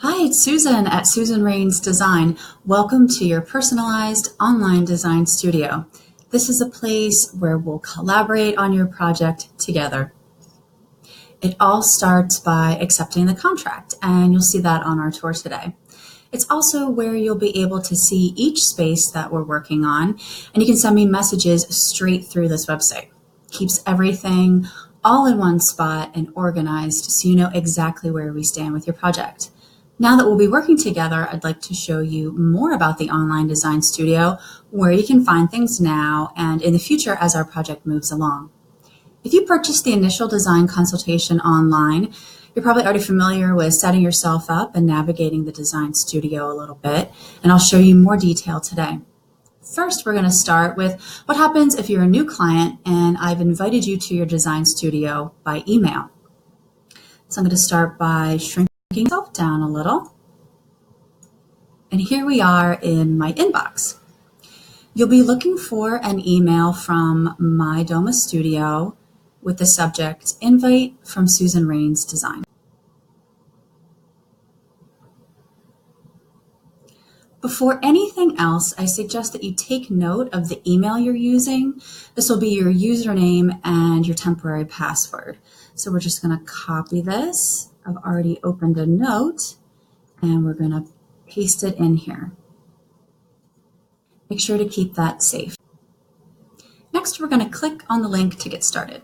Hi, it's Susan at Susan Rains Design. Welcome to your personalized online design studio. This is a place where we'll collaborate on your project together. It all starts by accepting the contract, and you'll see that on our tour today. It's also where you'll be able to see each space that we're working on, and you can send me messages straight through this website. Keeps everything all in one spot and organized so you know exactly where we stand with your project. Now that we'll be working together, I'd like to show you more about the online design studio, where you can find things now and in the future as our project moves along. If you purchased the initial design consultation online, you're probably already familiar with setting yourself up and navigating the design studio a little bit, and I'll show you more detail today. First, we're going to start with what happens if you're a new client and I've invited you to your design studio by email. So I'm going to start by shrinking myself down a little. And here we are in my inbox. You'll be looking for an email from My Doma Studio with the subject Invite from Susan Rains Design. Before anything else, I suggest that you take note of the email you're using. This will be your username and your temporary password. So we're just going to copy this. I've already opened a note and we're going to paste it in here. Make sure to keep that safe. Next, we're going to click on the link to get started.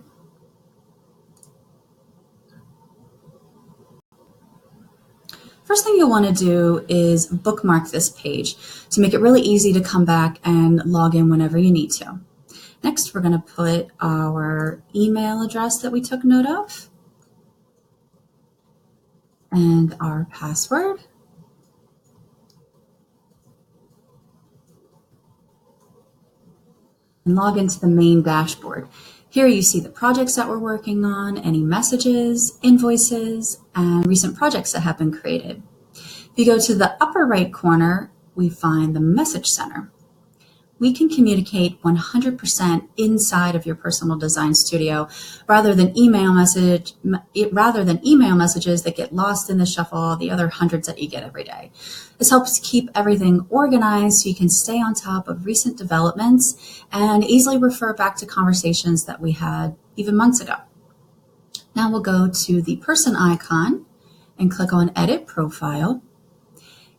First thing you'll want to do is bookmark this page to make it really easy to come back and log in whenever you need to. Next, we're going to put our email address that we took note of and our password. And log into the main dashboard. Here you see the projects that we're working on, any messages, invoices, and recent projects that have been created. If you go to the upper right corner, we find the Message Center. We can communicate 100% inside of your personal design studio rather than email messages that get lost in the shuffle, the other hundreds that you get every day. This helps keep everything organized so you can stay on top of recent developments and easily refer back to conversations that we had even months ago. Now we'll go to the person icon and click on Edit Profile.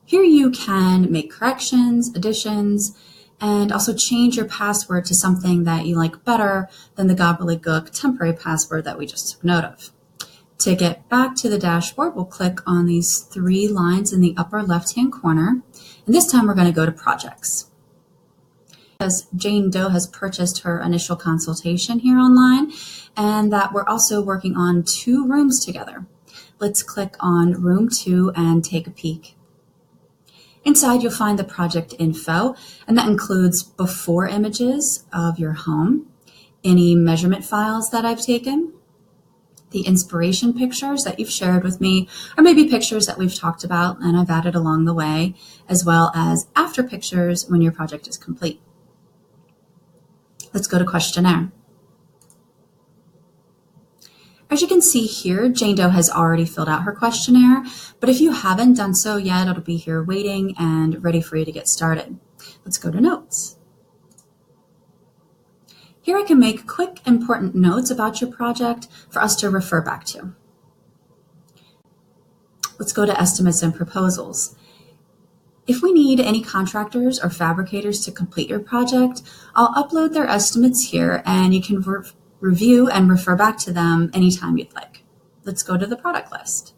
Here you can make corrections, additions, and also change your password to something that you like better than the gobbledygook temporary password that we just took note of. To get back to the dashboard, we'll click on these three lines in the upper left-hand corner, and this time we're going to go to Projects. As Jane Doe has purchased her initial consultation here online, and that we're also working on 2 rooms together. Let's click on Room 2 and take a peek. Inside, you'll find the project info, and that includes before images of your home, any measurement files that I've taken, the inspiration pictures that you've shared with me, or maybe pictures that we've talked about and I've added along the way, as well as after pictures when your project is complete. Let's go to questionnaire. As you can see here, Jane Doe has already filled out her questionnaire, but if you haven't done so yet, it'll be here waiting and ready for you to get started. Let's go to Notes. Here I can make quick, important notes about your project for us to refer back to. Let's go to Estimates and Proposals. If we need any contractors or fabricators to complete your project, I'll upload their estimates here and you can review and refer back to them anytime you'd like. Let's go to the product list.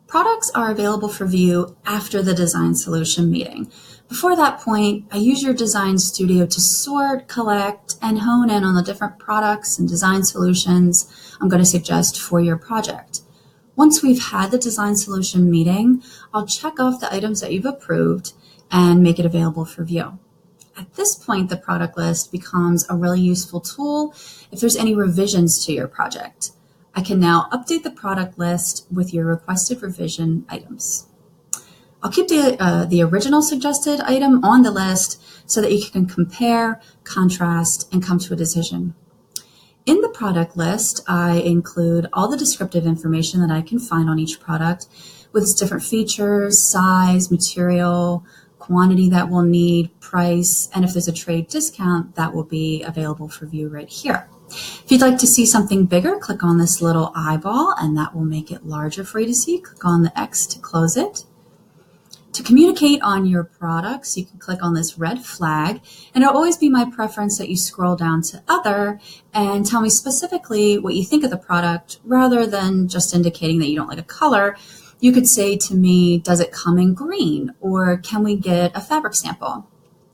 Products are available for view after the design solution meeting. Before that point, I use your design studio to sort, collect, and hone in on the different products and design solutions I'm going to suggest for your project. Once we've had the design solution meeting, I'll check off the items that you've approved and make it available for view. At this point, the product list becomes a really useful tool if there's any revisions to your project. I can now update the product list with your requested revision items. I'll keep the original suggested item on the list so that you can compare, contrast, and come to a decision. In the product list, I include all the descriptive information that I can find on each product with its different features, size, material, quantity that we'll need, price, and if there's a trade discount, that will be available for view right here. If you'd like to see something bigger, click on this little eyeball and that will make it larger for you to see. Click on the X to close it. To communicate on your products, you can click on this red flag, and it'll always be my preference that you scroll down to Other and tell me specifically what you think of the product rather than just indicating that you don't like a color. You could say to me, does it come in green, or can we get a fabric sample?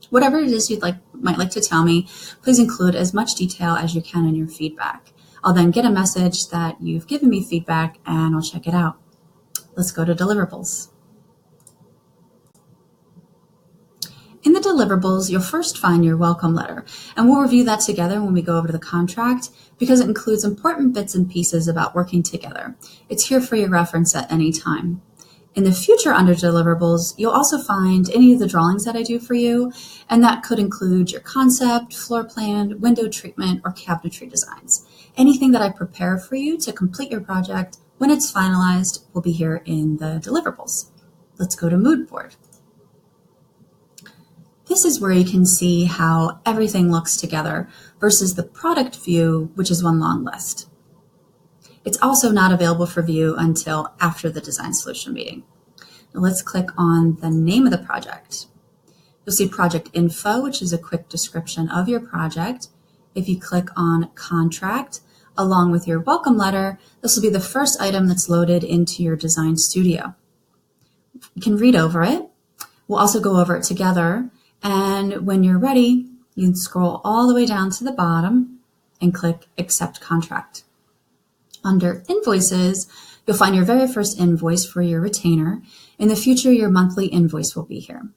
Whatever it is might like to tell me, please include as much detail as you can in your feedback. I'll then get a message that you've given me feedback and I'll check it out. Let's go to deliverables. In the deliverables, you'll first find your welcome letter, and we'll review that together when we go over to the contract because it includes important bits and pieces about working together. It's here for your reference at any time. In the future under deliverables, you'll also find any of the drawings that I do for you, and that could include your concept, floor plan, window treatment, or cabinetry designs. Anything that I prepare for you to complete your project when it's finalized will be here in the deliverables. Let's go to mood board. This is where you can see how everything looks together versus the product view, which is one long list. It's also not available for view until after the design solution meeting. Now let's click on the name of the project. You'll see project info, which is a quick description of your project. If you click on contract, along with your welcome letter, this will be the first item that's loaded into your design studio. You can read over it. We'll also go over it together. And when you're ready, you can scroll all the way down to the bottom and click Accept Contract. Under Invoices, you'll find your very first invoice for your retainer. In the future, your monthly invoice will be here.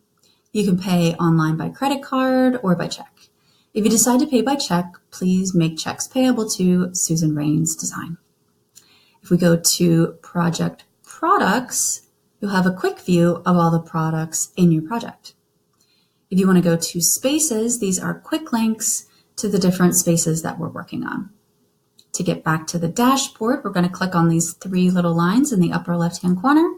You can pay online by credit card or by check. If you decide to pay by check, please make checks payable to Susan Rains Design. If we go to Project Products, you'll have a quick view of all the products in your project. If you want to go to spaces, these are quick links to the different spaces that we're working on. To get back to the dashboard, we're going to click on these three little lines in the upper left-hand corner.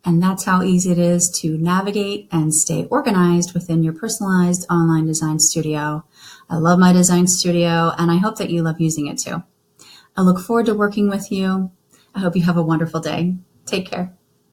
And that's how easy it is to navigate and stay organized within your personalized online design studio. I love my design studio, and I hope that you love using it too. I look forward to working with you. I hope you have a wonderful day. Take care.